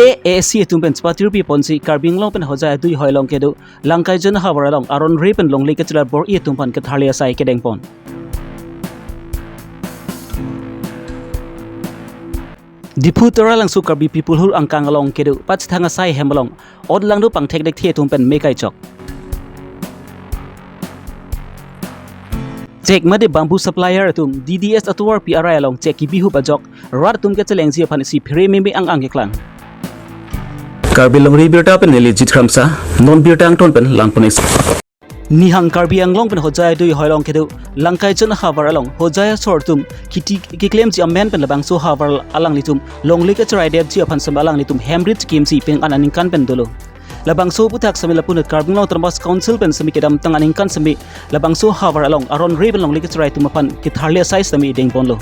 AAC tumpen spatir pi ponsi Karbi Longpen hoja dui hoi long kedu langkai jon hawar long aron repen long le ketla bor e tumpan ke thalia sai kedeng pon Dipu lang su Karbi people hul angkang long kedu pat thanga sai hemlong od lang do pangthek dek the tumpen me kai chok Cek made bamboo supplier tum DDS atuar PRI along cek ki bihu bajok rat tum ke celeng ji phan si phre me ang klang Karbi Longri Abirta pen legit kramsa non birtang ton pen langponis Nihang Karbi anglong pen hojai dui hoilong kedu langkai jon hawar along hojai sortum kiti ki claim ji amen pen labang so hawar alang litum long leke chrai dev ji aphan sambalang litum hembridge kimsi pen ananing kan pen dolo labang so putak samila punat Karbi Long termas council pen semi kedam tang aning kan semi labang so hawar along aron reben long leke chrai tum aphan ki tharle size semi deng ponlo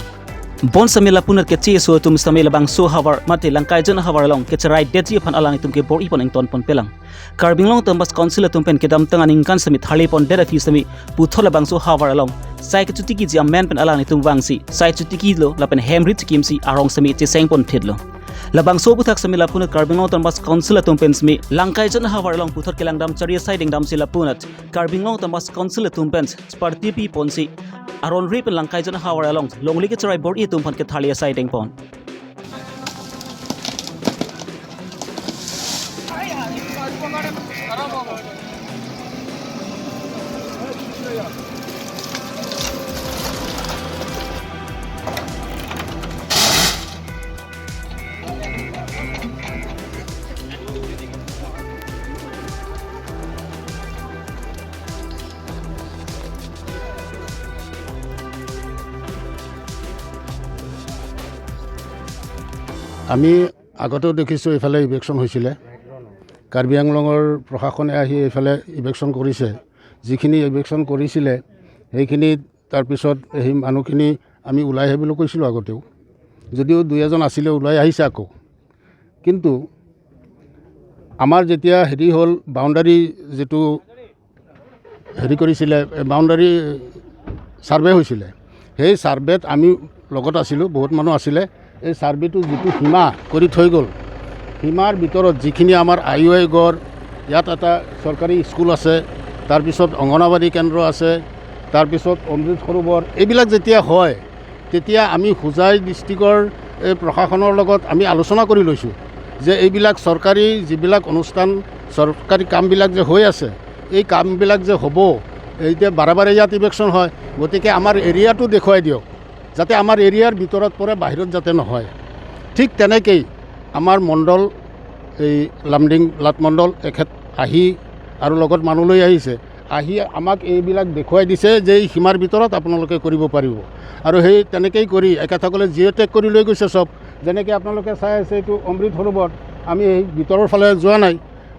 Bon samila punat ke chi so tum samila bang so hawar mate langkai jon hawar long ke chrai det ji phan alang tum ke bor ipon eng ton pon pelang Karbi Long tambas council tum pen kedam tang aning kan semi thali pon det athi semi puthola bang so hawar along sai ke chuti ki ji amen pen alang tum wangsi sai chuti ki lo lapen hemrit kimsi arong semi che seng pon thidlo labang so puthak samila punat Karbi Long tambas council tum pen semi langkai jon hawar long puthot kelang dam charia sai ding dam sila punat Karbi Long tambas council tum pen party pi ponsi aron rip langkai jon hawar along longli ke chrai bor e tum phan ke thalia sai deng pon আমি আগতেও দেখিছোঁ এইফালে election হৈছিলে কাৰ্বি আংলঙৰ প্ৰশাসনে আহি এইফালে election কৰিছে যিখিনি ইলেকশ্যন কৰিছিলে সেইখিনি তাৰপিছত সেই মানুহখিনি আমি ওলাই আহিবলৈ কৈছিলোঁ আগতেও যদিও দুই এজন আছিলে ওলাই আহিছে আকৌ কিন্তু আমাৰ যেতিয়া হেৰি হ'ল বাউণ্ডাৰী যেটো হেৰি কৰিছিলে বাউণ্ডাৰী সাৰ্ভে হৈছিলে সেই সাৰ্ভেত আমি লগত আছিলোঁ বহুত মানুহ আছিলে এই সাৰ্ভেটো যেটো সীমা কৰি থৈ গ'ল সীমাৰ ভিতৰত যিখিনি আমাৰ আইঅআই গড় ইয়াত এটা চৰকাৰী স্কুল আছে তাৰপিছত অংগনবাদী কেন্দ্ৰ আছে তাৰপিছত অমৃত সৰোবৰ এইবিলাক যেতিয়া হয় তেতিয়া আমি হোজাই ডিষ্ট্ৰিক্টৰ এই প্ৰশাসনৰ লগত আমি আলোচনা কৰি লৈছোঁ যে এইবিলাক চৰকাৰী যিবিলাক অনুষ্ঠান চৰকাৰী কামবিলাক যে হৈ আছে এই কামবিলাক যে হ'ব এইতে বাৰে ইয়াত ইলেকশ্যন হয় গতিকে আমাৰ এৰিয়াটো দেখুৱাই দিয়ক যাতে আমাৰ এৰিয়াৰ ভিতৰত পৰে বাহিৰত যাতে নহয় ঠিক তেনেকৈ আমাৰ মণ্ডল এই লামডিং লাট মণ্ডল এখেত আহি আৰু লগত মানুহ লৈ আহিছে আহি আমাক এইবিলাক দেখুৱাই দিছে যে এই সীমাৰ ভিতৰত আপোনালোকে কৰিব পাৰিব আৰু সেই তেনেকেই কৰি এখেতসকলে জিঅ'টেক কৰি লৈ গৈছে চব যেনেকৈ আপোনালোকে চাই আছে এইটো অমৃত সৰোবৰ আমি এই ভিতৰৰ ফালে যোৱা নাই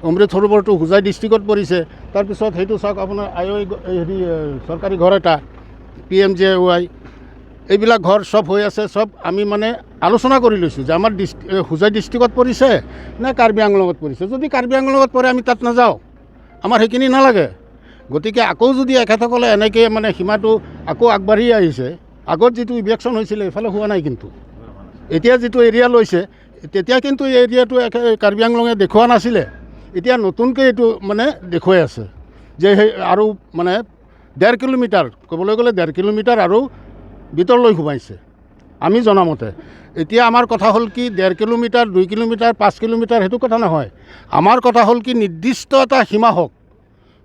অমৃত সৰোবৰটো হোজাই ডিষ্ট্ৰিক্টত পৰিছে তাৰপিছত সেইটো চাওক আপোনাৰ আইঅআই হেৰি চৰকাৰী ঘৰ এটা PMJY এইবিলাক ঘৰ সব হৈ আছে সব আমি মানে আলোচনা কৰি লৈছোঁ যে আমাৰ হোজাই ডিষ্ট্ৰিক্টত পৰিছে নে কাৰ্বি আংলঙত পৰিছে যদি কাৰ্বি আংলঙত পৰে আমি তাত নাযাওঁ আমাৰ সেইখিনি নালাগে গতিকে আকৌ যদি এখেতসকলে এনেকৈ মানে সীমাটো আকৌ আগবাঢ়ি আহিছে আগত যিটো ইলেকশ্যন হৈছিলে এইফালে হোৱা নাই কিন্তু এতিয়া যিটো এৰিয়া লৈছে তেতিয়া কিন্তু এই এৰিয়াটো কাৰ্বি আংলঙে দেখুওৱা নাছিলে এতিয়া নতুনকৈ এইটো মানে দেখুৱাই আছে যে সেই আৰু মানে 1.5 কিলোমিটাৰ ক'বলৈ গ'লে 1.5 কিলোমিটাৰ আৰু ভিতৰলৈ সোমাইছে আমি জনামতে এতিয়া আমাৰ কথা হ'ল কি 1.5 কিলোমিটাৰ 2 কিলোমিটাৰ 5 কিলোমিটাৰ সেইটো কথা নহয় আমাৰ কথা হ'ল কি নিৰ্দিষ্ট এটা সীমা হওক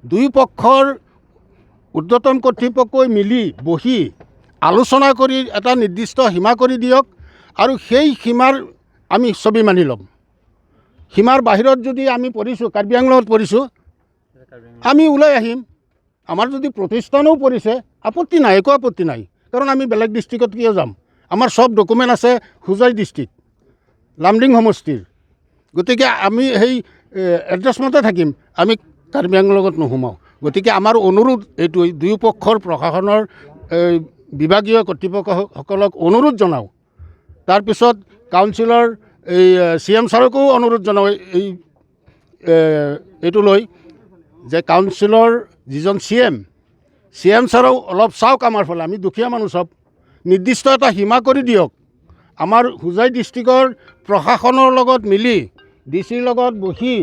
দুই পক্ষৰ উৰ্ধ্বতন কৰ্তৃপক্ষই মিলি বহি আলোচনা কৰি এটা নিৰ্দিষ্ট সীমা কৰি দিয়ক আৰু সেই সীমাৰ আমি ছবি মানি ল'ম সীমাৰ বাহিৰত যদি আমি পৰিছোঁ কাৰ্বি আংলঙত পৰিছোঁ আমি ওলাই আহিম আমাৰ যদি প্ৰতিষ্ঠানো পৰিছে আপত্তি নাই একো আপত্তি নাই কাৰণ আমি বেলেগ ডিষ্ট্ৰিক্টত কিয় যাম আমাৰ সব ডকুমেণ্ট আছে হোজাই ডিষ্ট্ৰিক্ট লামডিং সমষ্টিৰ গতিকে আমি সেই এড্ৰেছমতে থাকিম আমি কাৰ্বি আংলঙত নোসোমাওঁ গতিকে আমাৰ অনুৰোধ এইটো দুয়োপক্ষৰ প্ৰশাসনৰ বিভাগীয় কৰ্তৃপক্ষসকলক অনুৰোধ জনাওঁ তাৰপিছত কাউন্সিলৰ এই CM ছাৰকো অনুৰোধ জনাওঁ এইটো লৈ যে কাউন্সিলৰ যিজন CM ছাৰও অলপ চাওক আমাৰ ফালে আমি দুখীয়া মানুহ সব নিৰ্দিষ্ট এটা সীমা কৰি দিয়ক আমাৰ হোজাই ডিষ্ট্ৰিক্টৰ প্ৰশাসনৰ লগত মিলি ডিচিৰ লগত বহি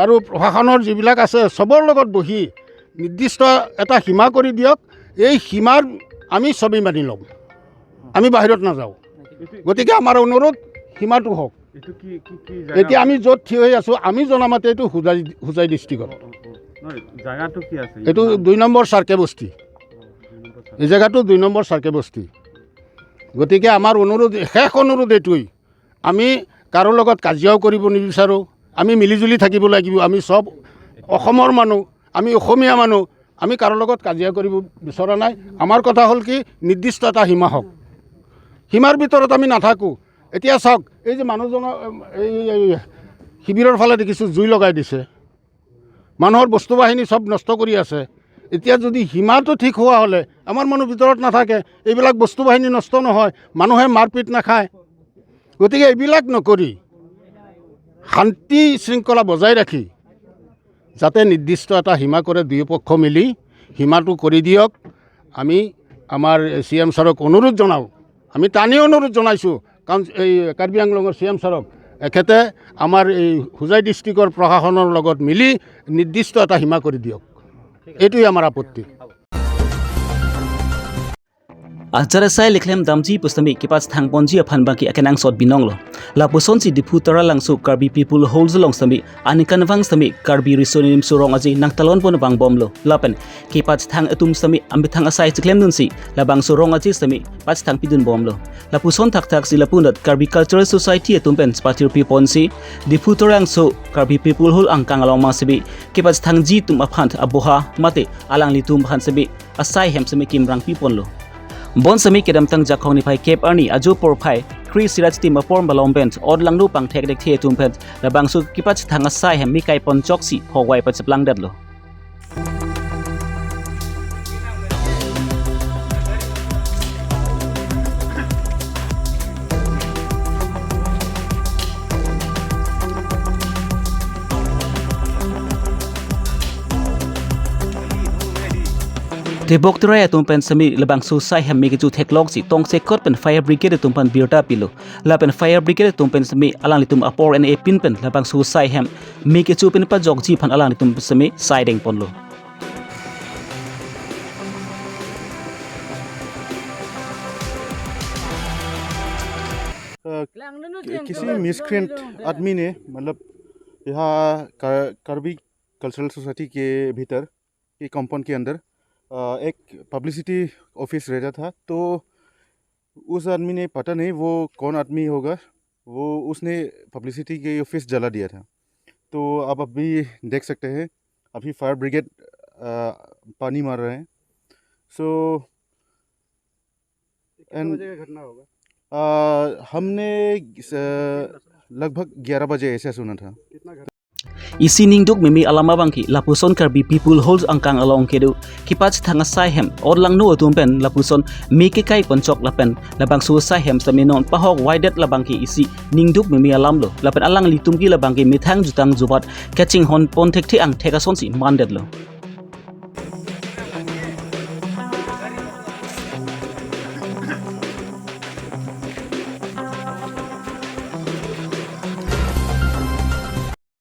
আৰু প্ৰশাসনৰ যিবিলাক আছে চবৰ লগত বহি নিৰ্দিষ্ট এটা সীমা কৰি দিয়ক। এই সীমাৰ আমি চবেই মানি ল'ম, আমি বাহিৰত নাযাওঁ। গতিকে আমাৰ অনুৰোধ সীমাটো হওক। এতিয়া আমি য'ত থিয় হৈ আছোঁ, আমি জনামতে এইটো হোজাই ডিষ্ট্ৰিক্টত। এইটো 2 নম্বৰ চাৰ্কে বস্তি। এই জেগাটো 2 নম্বৰ চাৰ্কে বস্তি। গতিকে আমাৰ অনুৰোধ, শেষ অনুৰোধ এইটোৱেই, আমি কাৰো লগত কাজিয়াও কৰিব নিবিচাৰোঁ। আমি মিলিজুলি থাকিব লাগিব। আমি চব অসমৰ মানুহ, আমি অসমীয়া মানুহ, আমি কাৰো লগত কাজিয়া কৰিব বিচৰা নাই। আমাৰ কথা হ'ল কি, নিৰ্দিষ্ট এটা সীমা হওক, সীমাৰ ভিতৰত আমি নাথাকোঁ। এতিয়া চাওক, এই যে মানুহজনৰ এই শিবিৰৰ ফালে দেখিছোঁ জুই লগাই দিছে, মানুহৰ বস্তু বাহিনী চব নষ্ট কৰি আছে। এতিয়া যদি সীমাটো ঠিক হোৱা হ'লে আমাৰ মানুহ ভিতৰত নাথাকে, এইবিলাক বস্তু বাহিনী নষ্ট নহয়, মানুহে মাৰপিট নাখায়। গতিকে এইবিলাক নকৰি শান্তি শৃংখলা বজাই ৰাখি যাতে নিৰ্দিষ্ট এটা সীমা কৰে, দুয়োপক্ষ মিলি সীমাটো কৰি দিয়ক। আমি আমাৰ CM ছাৰক অনুৰোধ জনাওঁ, আমি টানি অনুৰোধ জনাইছোঁ, কাৰণ এই কাৰ্বি আংলঙৰ CM ছাৰক, এখেতে আমাৰ এই হোজাই ডিষ্ট্ৰিক্টৰ প্ৰশাসনৰ লগত মিলি নিৰ্দিষ্ট এটা সীমা কৰি দিয়ক। এইটোৱে আমাৰ আপত্তি। Acara saya liklem damji pustami kipas thang ponji aphan baki akenang sot binonglo. La puson si dipu tara langsu Karbi people holds long sami anikan wang sami Karbi risonim surong aji nang talon pon bang bomlo. Lapen kipas thang atum sami ambit thang asai ciklem nun si la bang surong aji sami pas thang pidun bomlo. La puson tak tak si lapunat Karbi Cultural Society atum pen spatir pipon si dipu tara langsu Karbi people hol angkang along masibi kipas thang ji tum aphant abuha mate alang litum bhan sami asai hem sami kimrang pipon lo. Bon sami kedam tang jakong ni pai Cape Arni aju por pai Chris Siraj team apor balong bent od lang lu pang tek dek the tumpet la bangsu kipat thanga sai hem mi kai pon choksi howai pa chaplang dadlo. Tebok terai atumpan sami lebang susai hem mi keju teklok si tong sekot pen fire brigade atumpan Abirta pilo la pen fire brigade atumpan sami alang litum apor and a pin pen lebang susai hem mi keju pen pa jog ji pan alang litum sami siding ponlo. किसी मिसक्रेंट आदमी ने मतलब यहाँ Karbi cultural society के भीतर ये compound के अंदर एक publicity office रहता था। तो उस आदमी ने, पता नहीं वो कौन आदमी होगा, वो उसने पब्लिसिटी के ऑफिस जला दिया था। तो आप अभी देख सकते हैं, अभी फायर ब्रिगेड पानी मार रहे हैं। सो घटना होगा, हमने लगभग 11 बजे ऐसा सुना था। Isi ningduk mimi alama bangki lapuson Karbi people holds angkang along kedu kipat thanga sai hem od lang no atumpen lapuson mi ke kai ponchok lapen labang su sai hem saminon pahok widet labangki isi ningduk mimi alam lo lapen alang litum ki labangki mithang jutang jubat catching hon pon thekthi ang thekason si mandet lo.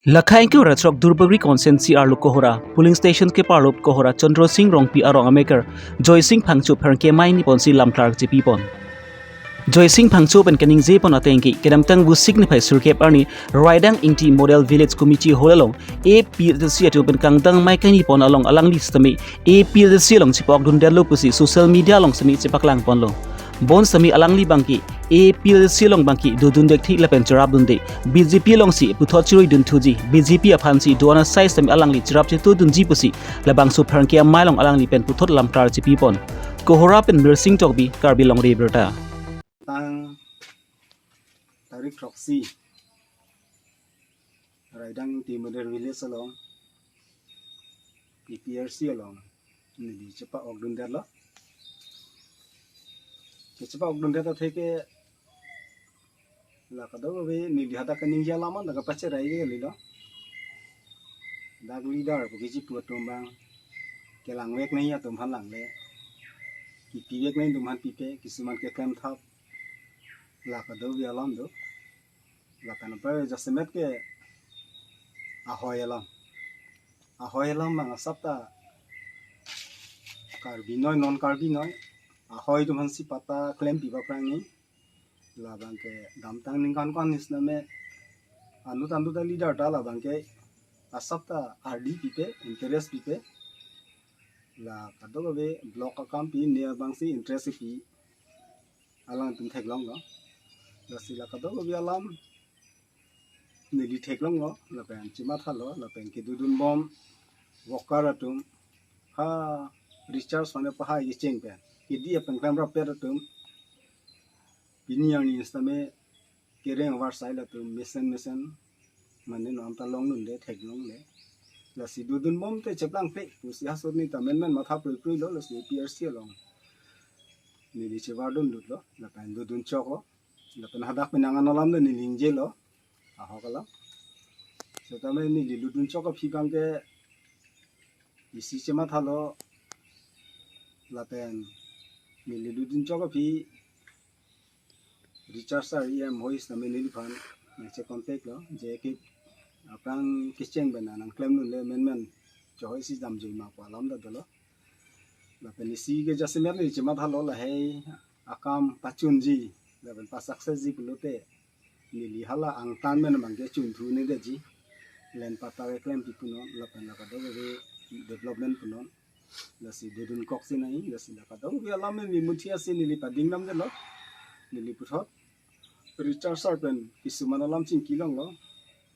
Lakhai ke ratrok Durbagri Consensi Arlu Kohora Polling Station ke Parlop Kohora Chandra Singh Rongpi Arong Ameker Joy Singh Phangchu Pharke Mai ni Ponsi Lam Clark GP Pon Joy Singh Phangchu pen kening je pon atengki kedam tang bu signify surkep arni Raidang Ingti Model Village Committee holalong APLC atu pen kangtang mai kani pon along alang listami APLC long chipok dun delo pusi social media long sami chipak lang pon lo Bon sami alang li bangki APLC long bangki dudun dek thi lapen charab dunde BJP long si puthot chiroi dun thuji BJP aphan si duana sai sami alang li charab che tu dun ji pusi labang su pharkia mai long alang li pen puthot lam tar chi pi pon kohora pen mirsing tokbi Karbi Longri Abirta tang tarik proxy Raidang Ingti Model Village along APLC along ni cepat ogdun delo cepat ogdun delo theke la kado be ni dihata kaning jalaman daga pace rai ge lilo dag leader bagi puat tumbang kelang wek nahi ya tumhan lang le ki piwek nahi tumhan pipe kisuman ke kam thap la kado be alam do la kan pa jasemet ke ahoy alam mang sapta karbi noi non karbi noi ahoy tu man si pata claim pi ba prang ni la bang ke dam tang ning kan kan nis na me anu da leader ta la bang ke asapta rd pipe interest pipe la kado be block account pi ne bang si interest pi alang tum thek long no la si la kado be alam ne li thek long no la pen chima thalo la pen ke dudun bom walker atum ha recharge mane pa ha ye cheng pen ke di pen camera per atum Pinyang ni istame kereng war side tu mission mane nom ta long nun de thek long le la si dudun bom te cheplang pe tu si hasot ni ta men matha pri lo la si PRC long ni di chewa dun lut lo la pan dudun chok lo la pan hadak pinangan olam le ni lingje lo a hokala so ta me ni li dudun chok phi bang ke isi chema thalo la pen ni li dudun chok phi recharge sa em hois na menili fan che contact lo je ke apang kicheng bana nang claim nun le men choi si dam jui ma pa lam da lo la penisi ke jasmer ni chema thalo la he akam pachun ji la ben pa success ji kulote ni li hala ang tan men mang ke chun thu ni de ji len pa ta claim pi puno la pen la ka do be development puno la si dudun kok si nai la si la ka do be alam ni muthia si ni li pa ding nam de lo niliputhot recharge sarpen kisuman alam ching kilong lo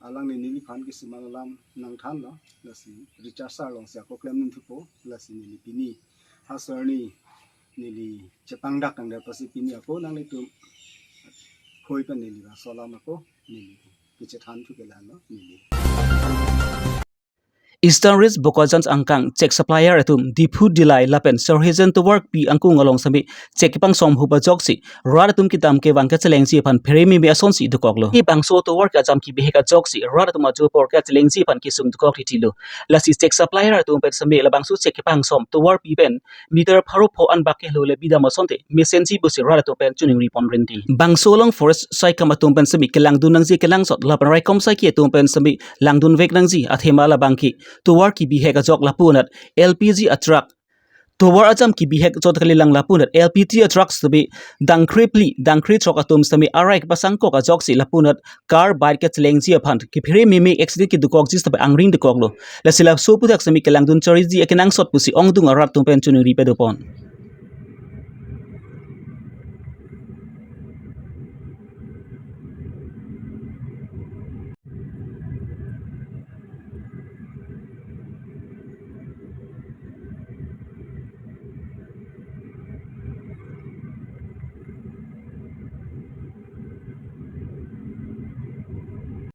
alang ni nili phan kisuman alam nang than lo lasi recharge sar long sia ko claim nun thupo lasi nili pini hasarni nili chepang dak ang da pasi pini ako nang ni tum khoi pan nili ba solam ako nili kiche than thu kelan lo nili Eastern Ridge Bokojans angkang check supplier atum dipu dilai lapen sorhezen to work pi angkung along sami check pang som huba joksi rad atum kitam ke wangka celeng si pan premi me ason si dukoklo ki pang so to work ajam ki beheka joksi rad atum aju por ka celeng si pan kisum dukok titilo lasi check supplier atum pet sami labang su check pang som to work pi pen meter pharo pho an bakke lo le bida masonte mesensi busi rad atum pen chuning ripon renti bang so long forest sai kam atum pen sami kelang dunang ji kelang sot lapan rai kom sai ki atum pen sami langdun vek nang ji athema labang ki towar ki bihek ajok lapunat LPG atrak towar ajam ki bihek jot kali lang lapunat LPG atrak sabi dangkri chok atum sami arai pasang kok ajok si lapunat car bike ke celeng ji aphan ki phire mimi accident ki dukok ji sabi angring dukok lo la sila so pudak sami kelang dun chori ji ekenang sot pusi ong dung arat tum pen chunu ri pedopon